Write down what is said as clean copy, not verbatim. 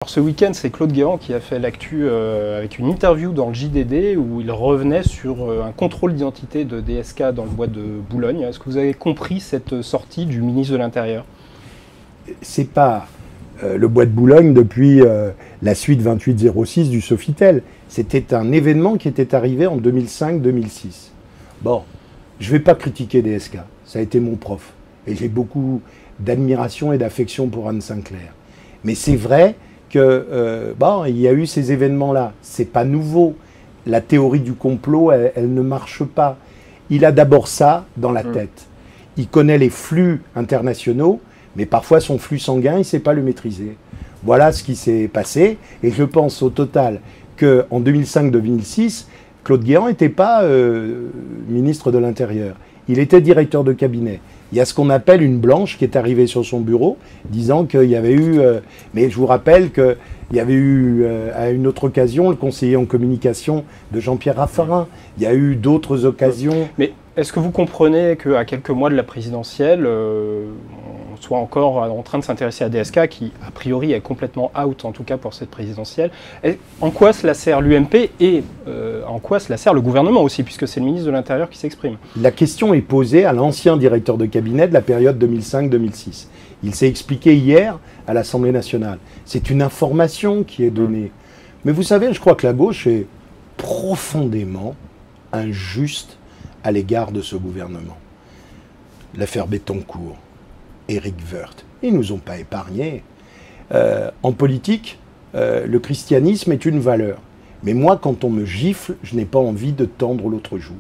Alors ce week-end, c'est Claude Guéant qui a fait l'actu avec une interview dans le JDD où il revenait sur un contrôle d'identité de DSK dans le bois de Boulogne. Est-ce que vous avez compris cette sortie du ministre de l'Intérieur? C'est pas le bois de Boulogne depuis la suite 2806 du Sofitel. C'était un événement qui était arrivé en 2005-2006. Bon, je ne vais pas critiquer DSK, ça a été mon prof. Et j'ai beaucoup d'admiration et d'affection pour Anne Sinclair. Mais c'est vrai que il y a eu ces événements-là. C'est pas nouveau. La théorie du complot, elle ne marche pas. Il a d'abord ça dans la tête. Il connaît les flux internationaux, mais parfois son flux sanguin, il ne sait pas le maîtriser. Voilà ce qui s'est passé. Et je pense au total qu'en 2005-2006, Claude Guéant n'était pas ministre de l'Intérieur. Il était directeur de cabinet. Il y a ce qu'on appelle une blanche qui est arrivée sur son bureau, disant qu'il y avait eu... mais je vous rappelle qu'il y avait eu, à une autre occasion, le conseiller en communication de Jean-Pierre Raffarin. Il y a eu d'autres occasions... Mais est-ce que vous comprenez qu'à quelques mois de la présidentielle, on soit encore en train de s'intéresser à DSK, qui, a priori, est complètement out, en tout cas pour cette présidentielle? En quoi cela sert l'UMP et en quoi cela sert le gouvernement aussi, puisque c'est le ministre de l'Intérieur qui s'exprime? La question est posée à l'ancien directeur de cabinet de la période 2005-2006. Il s'est expliqué hier à l'Assemblée nationale. C'est une information qui est donnée. Mais vous savez, je crois que la gauche est profondément injuste à l'égard de ce gouvernement. L'affaire Bettencourt, Éric Woerth, ils ne nous ont pas épargnés. En politique, le christianisme est une valeur. Mais moi, quand on me gifle, je n'ai pas envie de tendre l'autre joue.